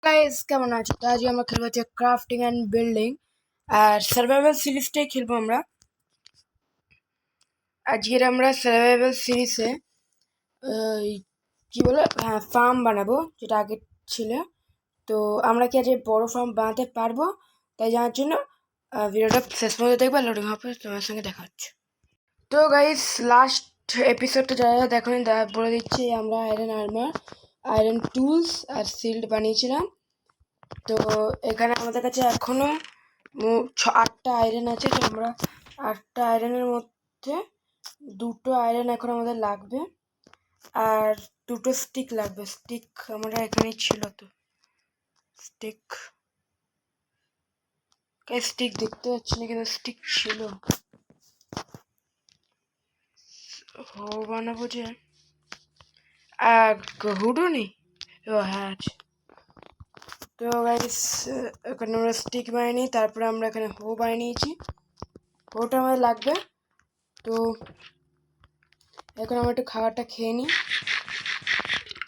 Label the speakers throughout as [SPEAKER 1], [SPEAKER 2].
[SPEAKER 1] Guys কেমন আছো? তো আজকে আমরা খেলবো হচ্ছে ক্রাফটিং অ্যান্ড বিল্ডিং আর সার্ভাইভাল সিরিজটাই খেলবো আমরা। আজকের আমরা সার্ভাইভাল সিরিজে কি বলে ফার্ম বানাবো, যেটা আগে ছিল। তো আমরা কি আজকে বড় ফার্ম বানাতে পারবো? তাই জানার জন্য ভিডিওটা শেষ পর্যন্ত দেখবে। লোডিং হবে, তোমার সঙ্গে দেখা হচ্ছে। তো গাইস, লাস্ট এপিসোডটা যারা দেখোনি বলে দিচ্ছি, আমরা আয়রন আর্মার, আয়রন টুলস আর শিল্ড বানিয়েছিলাম। তো এখানে আমাদের কাছে এখনো 8টা আয়রন আছে। তো আমরা 8টা আয়রনের মধ্যে 2টো আয়রন এখন আমাদের লাগবে, আর 2টো স্টিক লাগবে। স্টিক আমরা এখানেই ছিল। তো স্টিক স্টিক দেখতে পাচ্ছি না, কিন্তু স্টিক ছিল। বানাবো যে হুডও নেই। ও হ্যাঁ আছে। তো গাইস, এখানে আমরা স্টিক বানিয়ে নিই, তারপরে আমরা এখানে বানিয়ে নিয়েছি। হোটা আমাদের লাগবে। তো এখন আমরা একটু খাবারটা খেয়ে নিই,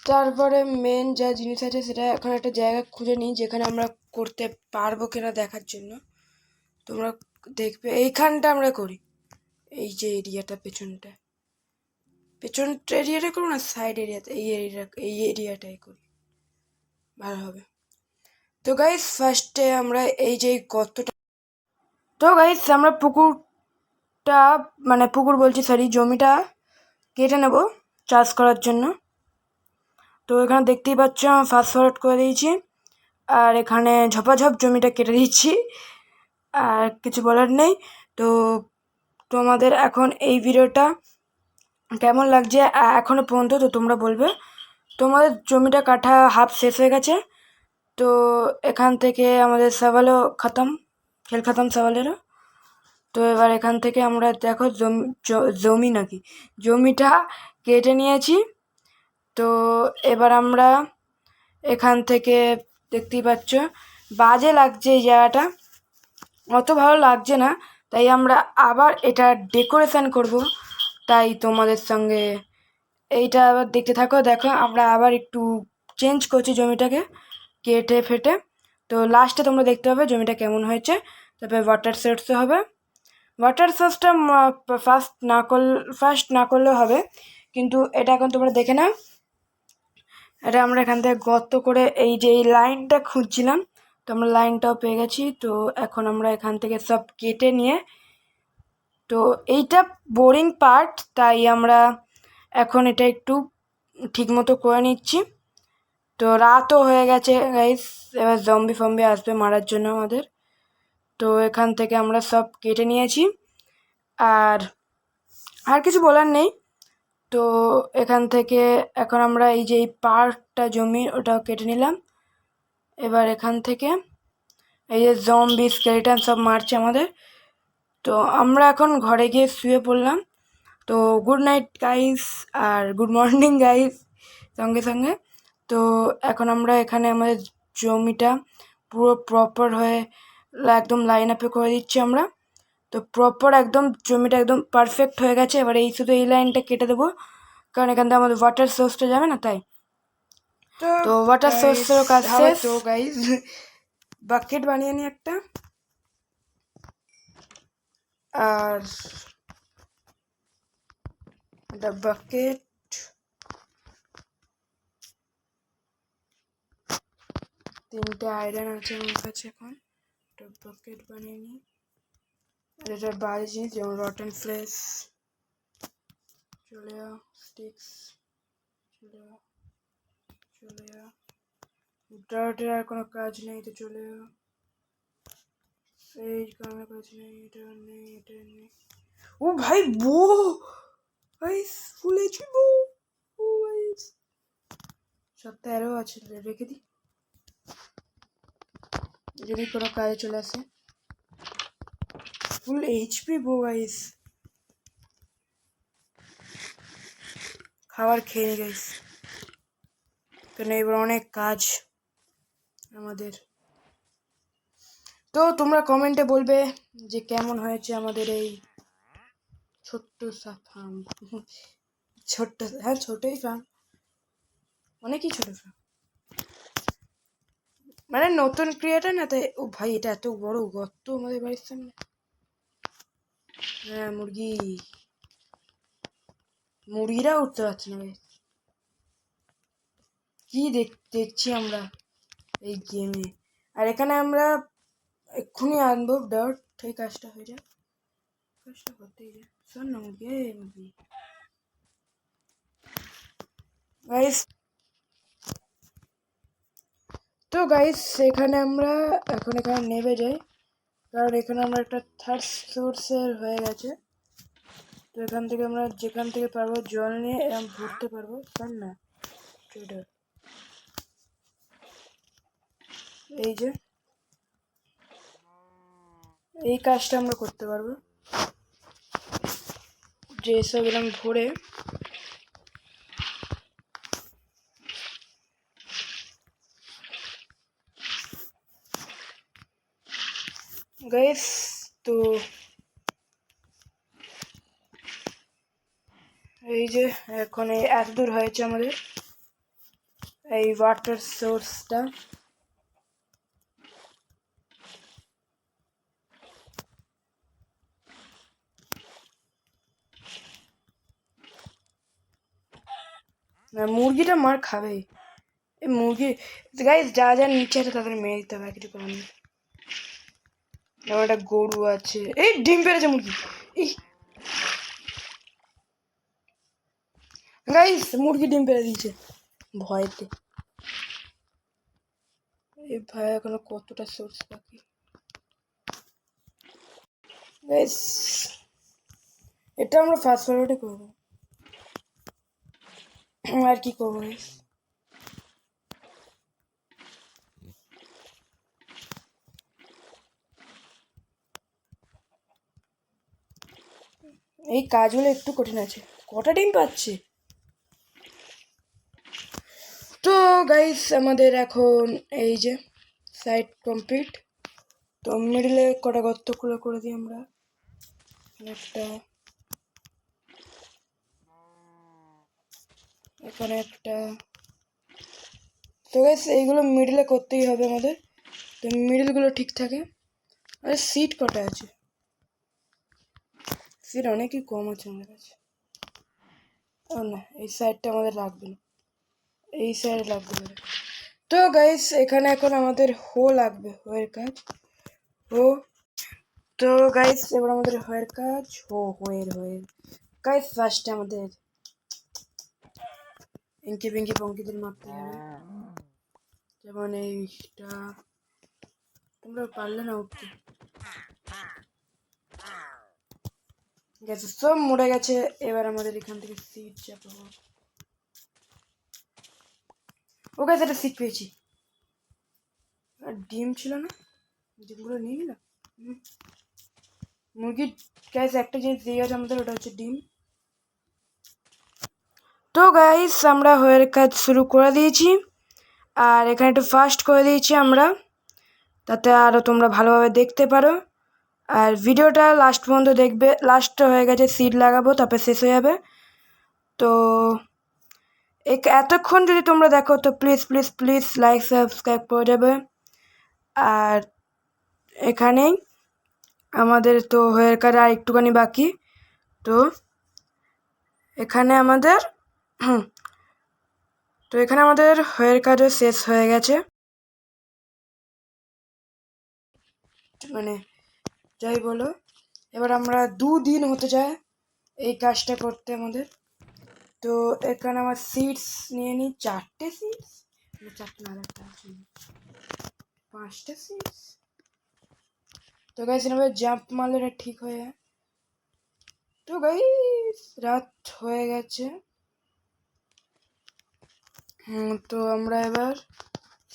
[SPEAKER 1] তারপরে মেন যা জিনিস আছে সেটা এখন একটা জায়গা খুঁজে নিই যেখানে আমরা করতে পারবো কিনা দেখার জন্য। তোমরা দেখবে এইখানটা আমরা করি, এই যে এরিয়াটা পেছন এরিয়াটা করো না, সাইড এরিয়াতে এই এরিয়াটাই করি, ভালো হবে। তো গাইস, ফার্স্টে আমরা এই যে গর্তটা, তো গাইস আমরা পুকুরটা পুকুর বলছি, সরি, জমিটা কেটে নেব চাষ করার জন্য। তো এখানে দেখতেই পাচ্ছ ফাস্ট ফরওয়ার্ড করে দিয়েছি, আর এখানে ঝপাঝপ জমিটা কেটে দিচ্ছি, আর কিছু বলার নেই। তো তোমাদের এখন এই ভিডিওটা কেমন লাগছে এখনো পর্যন্ত তো তোমরা বলবে। তোমাদের জমিটা কাটা হাফ শেষ হয়ে গেছে। তো এখান থেকে আমাদের সওয়ালও খতম, খেল খতম সওয়ালেরও। তো এবার এখান থেকে আমরা দেখো জমি নাকি জমিটা কেটে নিয়েছি। তো এবার আমরা এখান থেকে দেখতেই পাচ্ছ বাজে লাগছে এই জায়গাটা, অত ভালো লাগছে না। তাই আমরা আবার এটা ডেকোরেশন করব। তাই তোমাদের সঙ্গে এইটা আবার দেখতে থাকো। দেখো আমরা আবার একটু চেঞ্জ করছি জমিটাকে কেটে ফেটে। তো লাস্টে তোমরা দেখতে পাবে জমিটা কেমন হয়েছে। তারপরে ওয়াটার সোর্সও হবে। ওয়াটার সোর্সটা ফার্স্ট না করলেও হবে, কিন্তু এটা এখন তোমরা দেখে নাও। এটা আমরা এখান থেকে গর্ত করে এই যে এই লাইনটা খুঁজছিলাম, তো আমরা লাইনটাও পেয়ে গেছি। তো এখন আমরা এখান থেকে সব কেটে নিয়ে, তো এইটা বোরিং পার্ট, তাই আমরা এখন এটা একটু ঠিক মতো করে নিচ্ছি। তো রাতও হয়ে গেছে গাইস, এবার জম্বি ফম্বি আসবে মারার জন্য আমাদের। তো এখান থেকে আমরা সব কেটে নিয়েছি, আর আর কিছু বলার নেই। তো এখান থেকে এখন আমরা এই যে এই পার্টটা জমির ওটাও কেটে নিলাম। এবার এখান থেকে এই যে জম্বি স্কেলেটন সব মারছে আমাদের। তো আমরা এখন ঘরে গিয়ে শুয়ে পড়লাম। তো গুড নাইট গাইস, আর গুড মর্নিং গাইস সঙ্গে সঙ্গে। তো এখন আমরা এখানে আমাদের জমিটা পুরো প্রপার হয়ে একদম লাইন আপে করে দিচ্ছি আমরা। তো প্রপার একদম জমিটা একদম পারফেক্ট হয়ে গেছে। এবার এই শুধু এই লাইনটা কেটে দেবো, কারণ এখান থেকে আমাদের ওয়াটার সোর্সটা যাবে না, তাই। তো ওয়াটার সোর্সের কাজ শেষ। তো গাইস, বাকেট বানিয়ে নিই একটা, আর একটা বাকেট, 3টে আয়রন আছে আমার কাছে। এখন একটা বাকেট বানিয়ে নিই, আর এটার বাইরে জিনিস যেমন রটন ফ্লেশ চলে যাও, স্টিক্স চলে যাও, উড্ডারের আর কোনো কাজ নেই, তো চলে যাও। সেই কোনো কাজ নেই, এটা নেই, এটা নেই। ও ভাই বো, ভাই ফুলেছি বো, ও ভাই সপ্তাহে আরও আছে, রেখে দিই যদি কোনো কাজে চলে আসে। ফুল এইচপি বো গাইস, খাবার খেয়ে নি গাইস, কেন এবার অনেক কাজ আমাদের। তো তোমরা কমেন্টে বলবে যে কেমন হয়েছে আমাদের এই ছোট্ট ফার্ম। ছোট্ট, হ্যাঁ ছোটই ফার্ম, অনেকই ছোট ফার্ম। মানে নতুন ক্রিয়েটার না, তাই ও ভাই এটা এত বড় গর্ত আমাদের বাড়ির সামনে। হ্যাঁ মুরগিরা উঠতে পারছে না। কি দেখছি আমরা এই গেমে। আর এখানে আমরা এক্ষুনি আনবো ডট, এই কাজটা হয়ে যায়, কাজটা করতেই যায়। শোন না মুরগি গাইস। তো গাইস এখানে আমরা এখানে নেমে যাই, কারণ এখানে আমরা একটা থার্ড সোর্সের হয়ে গেছে। তো এখান থেকে আমরা যেখান থেকে পারবো জল নিয়ে এরকম ভরতে পারবো। শোন না এই যে এই কাজটা আমরা করতে পারবো, যে সব এরকম ভরে গাইস। তো এই যে এখন এত দূর হয়েছে আমাদের এই ওয়াটার সোর্সটা। মুরগিটা মার খাবে, এই মুরগি গাইস যা যা নিচে আছে তাদের মেরে দিতে হবে, কিছু করার নেই। আমার একটা গরু আছে, এই ডিম পেড়েছে মুরগি। এই গাইস মুরগি ডিম পেড়ে দিয়েছে ভয়েতে। এই ভাই এখনো কতটা সোর্স বাকি গাইস, এটা আমরা ফাস্ট ফরওয়ার্ডে করবো। আর কি করবো গাইস, এই কাজগুলো একটু কঠিন আছে। কটা ডিম পাচ্ছে? তো গাইস আমাদের এখন এই যে সাইড কমপ্লিট। তো মিডলে কটা গর্ত করে দিই আমরা, একটা এখানে একটা। তো গাইস এইগুলো মিডলে করতেই হবে আমাদের, তো মিডলগুলো ঠিক থাকে। আর সিট কটা আছে? সিট অনেকই কম আছে আমাদের কাছে। ও না, এই সাইডটা আমাদের লাগবে না, এই সাইডে লাগবে। তো গাইস এখানে এখন আমাদের লাগবে হোয়ের কাজ। তো গাইস এবার আমাদের হোয়ের কাজ হোয়ের গাইস ফার্স্টে আমাদের ইঙ্কি পিঙ্কি পঙ্কিদের মারতে হবে, যেমন এইটা। তোমরা পারলে না উঠতে, গেছে সব মরে গেছে। এবার আমাদের এখান থেকে সিট চাপাবো। ও গাইস একটা সিট পেয়েছি। আর ডিম ছিল না, ডিমগুলো নিয়ে নিলাম। মুরগির গাইস একটা জিনিস দিয়ে গেছে আমাদের, ওটা হচ্ছে ডিম। তো গাইস আমরা হোয়ের কাজ শুরু করে দিয়েছি, আর এখানে একটু ফাস্ট করে দিয়েছি আমরা, তাতে আরও তোমরা ভালোভাবে দেখতে পারো। আর ভিডিওটা লাস্ট পর্যন্ত দেখবে, লাস্ট হয়ে গেছে সিড লাগাবো, তারপরে শেষ হয়ে যাবে। তো এতক্ষণ যদি তোমরা দেখো তো please please please like subscribe করে যাবে। আর এখানেই আমাদের তো হোয়ের কাজ আর একটুখানি বাকি। তো এখানে আমাদের হোয়ের কাজও শেষ হয়ে গেছে, মানে যাই বলো। এবার আমরা 2 দিন হতে যায় এই কাজটা করতে আমাদের। তো এখানে আমার সিটস নিয়ে নিই, 4টে সিটস, 4টে না 5টে সিটস। তো গাইস এভাবে জাম্প মারলে এটা ঠিক হয়ে যায়। তো গাইস রাত হয়ে গেছে। তো আমরা এবার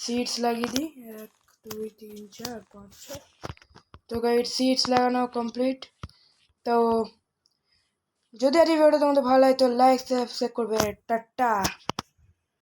[SPEAKER 1] সিটস লাগিয়ে দিই, 1 2 3 4 5 6। তো গাইস সিটস লাগানো কমপ্লিট। তো যদি আজকের ভিডিওটা তোমাদের ভালো লাগে তো লাইক সাবস্ক্রাইব করবে। টাটা।